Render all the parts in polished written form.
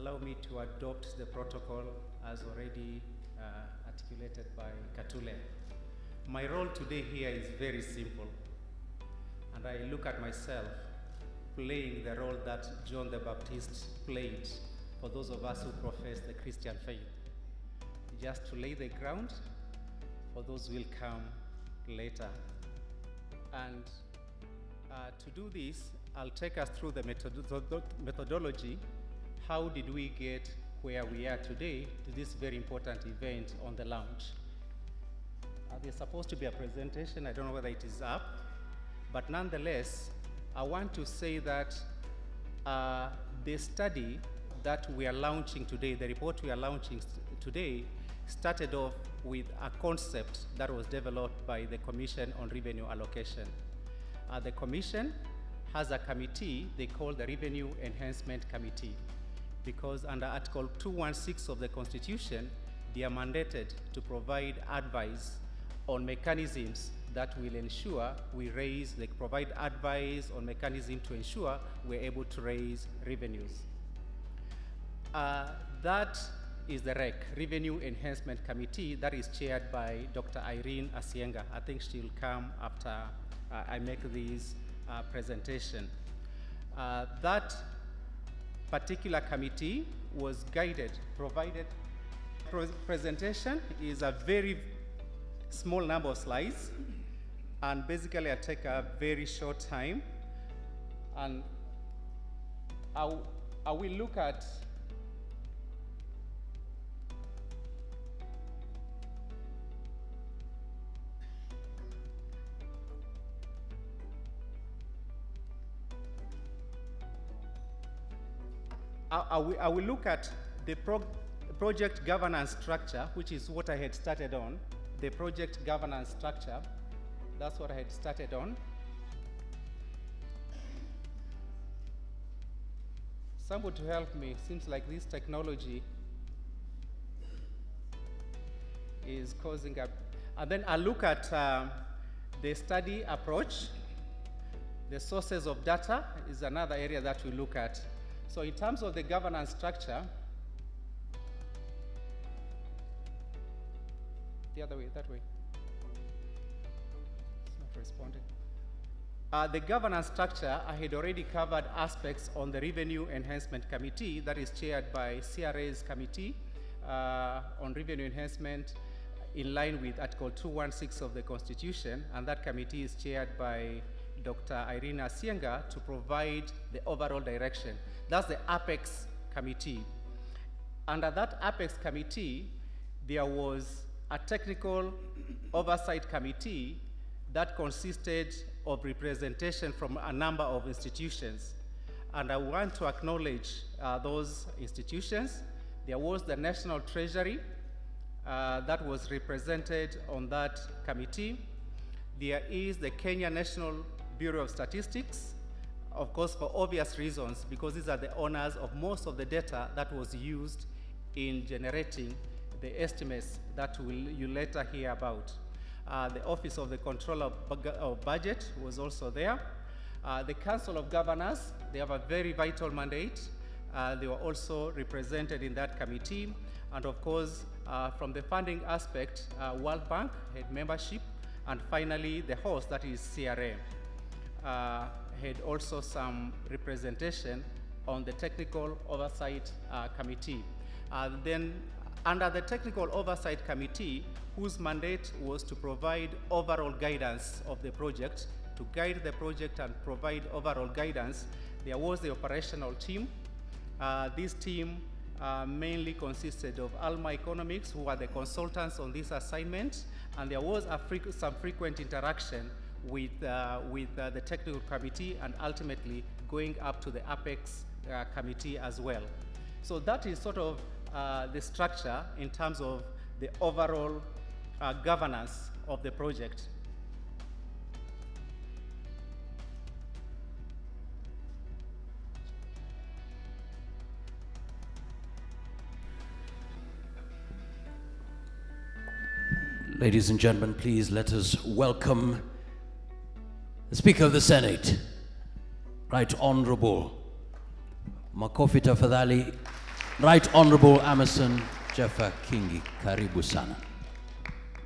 allow me to adopt the protocol as already articulated by Katule. My role today here is very simple, and I look at myself playing the role that John the Baptist played for those of us who profess the Christian faith, just to lay the ground for those who will come later. And to do this, I'll take us through the methodology. How did we get where we are today to this very important event on the launch? There's supposed to be a presentation. I don't know whether it is up, but nonetheless, I want to say that the study that we are launching today, the report we are launching today, started off with a concept that was developed by the Commission on Revenue Allocation. The Commission has a committee they call the Revenue Enhancement Committee, because under Article 216 of the Constitution, they are mandated to provide advice on mechanisms that will ensure we raise, they provide advice on mechanism to ensure we're able to raise revenues. That is the REC, Revenue Enhancement Committee, that is chaired by Dr. Irene Asienga. I think she'll come after I make this presentation. That particular committee was provided presentation is a very small number of slides, and basically I take a very short time, and I will look at I will look at the project governance structure, which is what I had started on. The project governance structure, that's what I had started on. Someone to help me. Seems like this technology is causing a... And then I'll look at the study approach. The sources of data is another area that we look at. So in terms of the governance structure, the other way, that way. It's not responding. The governance structure, I had already covered aspects on the Revenue Enhancement Committee that is chaired by CRA's Committee on Revenue Enhancement in line with Article 216 of the Constitution, and that committee is chaired by Dr. Irene Asienga to provide the overall direction. That's the Apex Committee. Under that Apex Committee, there was a technical oversight committee that consisted of representation from a number of institutions. And I want to acknowledge those institutions. There was the National Treasury that was represented on that committee. There is the Kenya National Bureau of Statistics, of course, for obvious reasons, because these are the owners of most of the data that was used in generating the estimates that you later hear about. The Office of the Controller of Budget was also there. The Council of Governors, they have a very vital mandate. They were also represented in that committee. And of course, from the funding aspect, World Bank had membership, and finally the host, that is CRA. Had also some representation on the Technical Oversight Committee. Then under the Technical Oversight Committee, whose mandate was to provide overall guidance of the project, to guide the project and provide overall guidance, there was the operational team. This team mainly consisted of Alma Economics, who are the consultants on this assignment, and there was some frequent interaction with the technical committee, and ultimately going up to the Apex committee as well. So that is sort of the structure in terms of the overall governance of the project. Ladies and gentlemen, please let us welcome the Speaker of the Senate, Right Honorable Makofi tafadhali Right Honorable Amason Jeffa Kingi, karibu sana.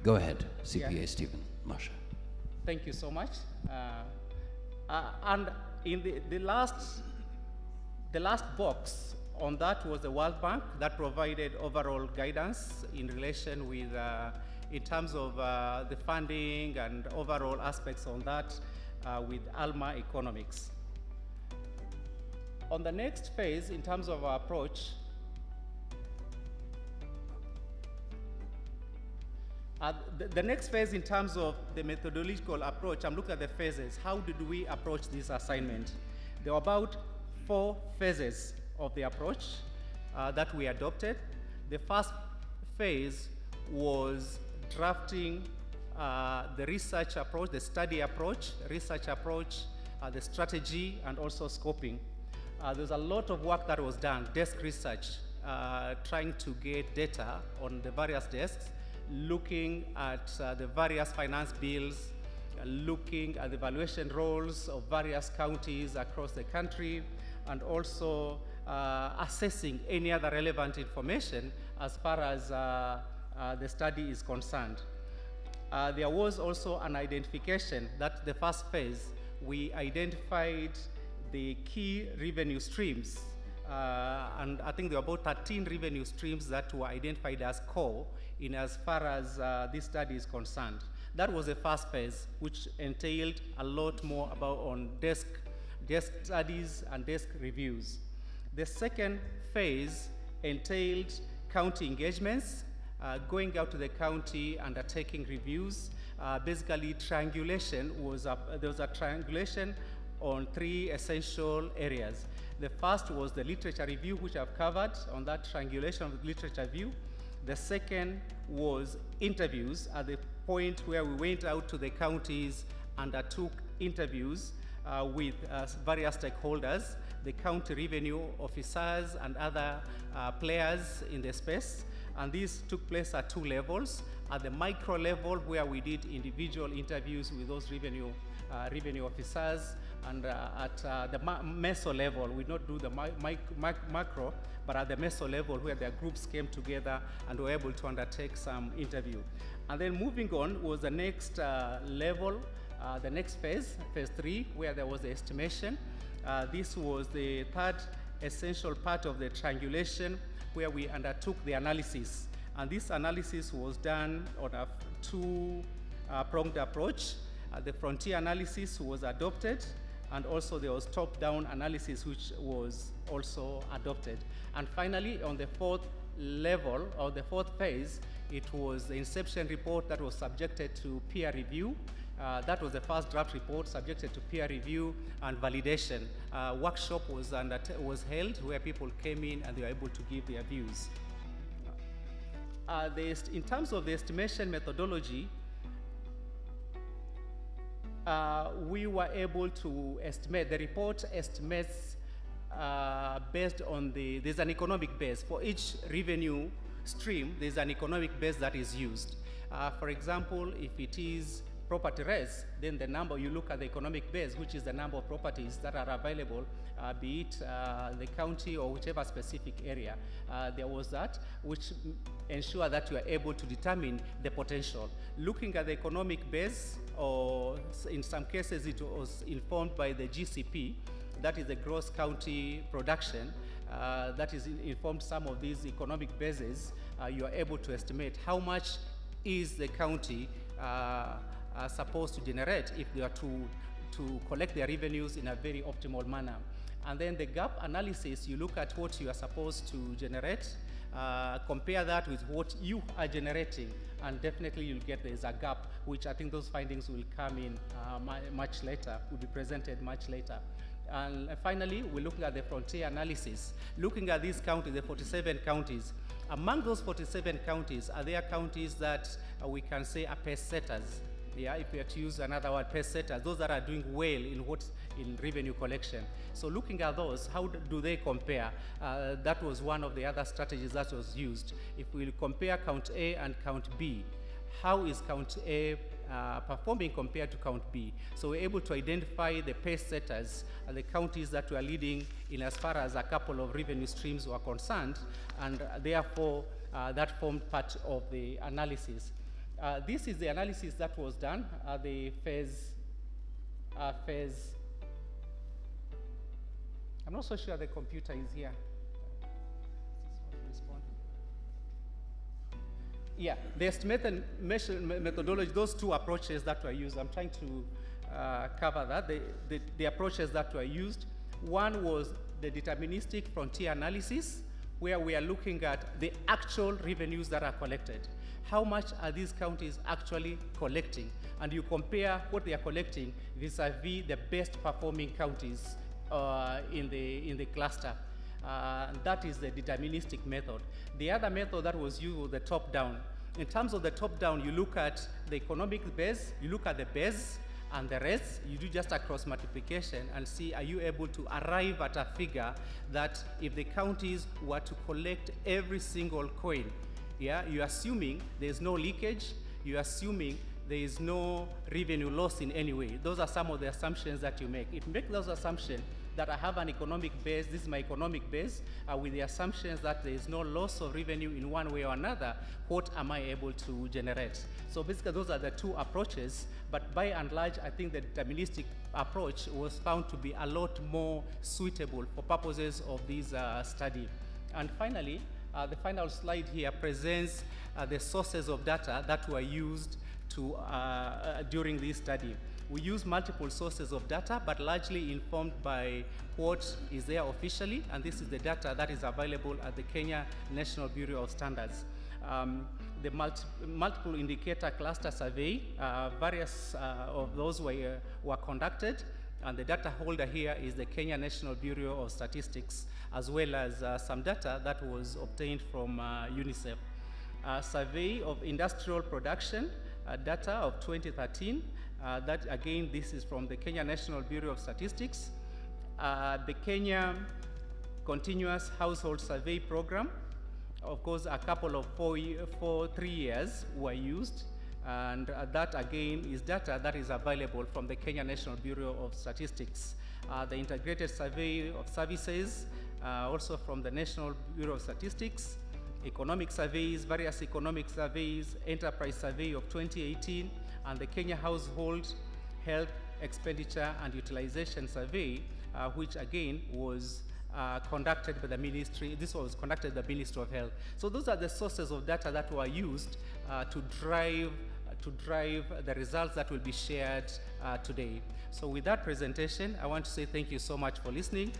Go ahead, CPA Stephen, Masha. Thank you so much. And in the last box on that was the World Bank that provided overall guidance in relation with, in terms of the funding and overall aspects on that with ALMA economics. On the next phase, in terms of our approach, the next phase in terms of the methodological approach, I'm looking at the phases. How did we approach this assignment? There were about 4 phases of the approach that we adopted. The first phase was drafting the research approach, the study approach, research approach, the strategy, and also scoping. There's a lot of work that was done, desk research, trying to get data on the various desks, looking at the various finance bills, looking at the valuation roles of various counties across the country, and also assessing any other relevant information as far as the study is concerned. There was also an identification that the first phase, we identified the key revenue streams, and I think there were about 13 revenue streams that were identified as core in as far as this study is concerned. That was the first phase, which entailed a lot more about on desk studies and desk reviews. The second phase entailed county engagements, going out to the county, undertaking reviews. Basically, triangulation was there was a triangulation on 3 essential areas. The first was the literature review, which I've covered on that triangulation of the literature review. The second was interviews at the point where we went out to the counties and undertook interviews with various stakeholders, the county revenue officers and other players in the space. And these took place at 2 levels. At the micro level, where we did individual interviews with those revenue officers, and at the meso level, we not do the macro, but at the meso level, where their groups came together and were able to undertake some interview. And then moving on was the next level, the next phase, phase 3, where there was the estimation. This was the third essential part of the triangulation, where we undertook the analysis. And this analysis was done on a 2-pronged approach. The frontier analysis was adopted, and also there was top-down analysis, which was also adopted. And finally, on the 4th level, or the 4th phase, it was the inception report that was subjected to peer review. That was the first draft report subjected to peer review and validation. Workshop was held where people came in and they were able to give their views. In terms of the estimation methodology, we were able to estimate, the report estimates based on there's an economic base. For each revenue stream, there's an economic base that is used. For example, if it is property res, then the number, you look at the economic base, which is the number of properties that are available, be it the county or whichever specific area. There was that, which ensure that you are able to determine the potential. Looking at the economic base, or in some cases it was informed by the GCP, that is the gross county production, that is informed some of these economic bases. You are able to estimate how much is the county supposed to generate if they are to collect their revenues in a very optimal manner. And then the gap analysis, you look at what you are supposed to generate, compare that with what you are generating, and definitely you'll get there's a gap, which I think those findings will come in much later, will be presented much later. And finally, we're looking at the frontier analysis, looking at these counties, the 47 counties. Among those 47 counties, are there counties that we can say are pace setters? Yeah, if we have to use another word, pace setters, those that are doing well in revenue collection. So looking at those, how do they compare? That was one of the other strategies that was used. If we compare count A and count B, how is count A performing compared to count B. So we're able to identify the pace setters and the counties that were leading in as far as a couple of revenue streams were concerned, and therefore that formed part of the analysis. This is the analysis that was done, the phase. I'm not so sure the computer is here. Yeah, the estimated methodology, those two approaches that were used, I'm trying to cover that. The approaches that were used, one was the deterministic frontier analysis, where we are looking at the actual revenues that are collected. How much are these counties actually collecting? And you compare what they are collecting vis-a-vis the best performing counties in the cluster. That is the deterministic method. The other method that was used was the top-down. In terms of the top-down, you look at the economic base, you look at the base, and the rest, you do just a cross multiplication and see, are you able to arrive at a figure that if the counties were to collect every single coin, yeah, you're assuming there's no leakage, you're assuming there is no revenue loss in any way. Those are some of the assumptions that you make. If you make those assumptions that I have an economic base, this is my economic base, with the assumptions that there is no loss of revenue in one way or another, what am I able to generate? So basically those are the two approaches, but by and large, I think the deterministic approach was found to be a lot more suitable for purposes of this study. And finally, the final slide here presents the sources of data that were used during this study. We use multiple sources of data, but largely informed by what is there officially, and this is the data that is available at the Kenya National Bureau of Standards. The multiple indicator cluster survey, various of those were conducted, and the data holder here is the Kenya National Bureau of Statistics, as well as some data that was obtained from UNICEF. Survey of industrial production, data of 2013, that again, this is from the Kenya National Bureau of Statistics. The Kenya Continuous Household Survey Program, of course, a couple of 3 years were used, and that again is data that is available from the Kenya National Bureau of Statistics. The Integrated Survey of Services, also from the National Bureau of Statistics. Economic surveys, various economic surveys, enterprise survey of 2018, and the Kenya Household Health Expenditure and Utilization Survey, which again was conducted by the ministry. This was conducted by the Ministry of Health. So those are the sources of data that were used to drive the results that will be shared today. So with that presentation, I want to say thank you so much for listening.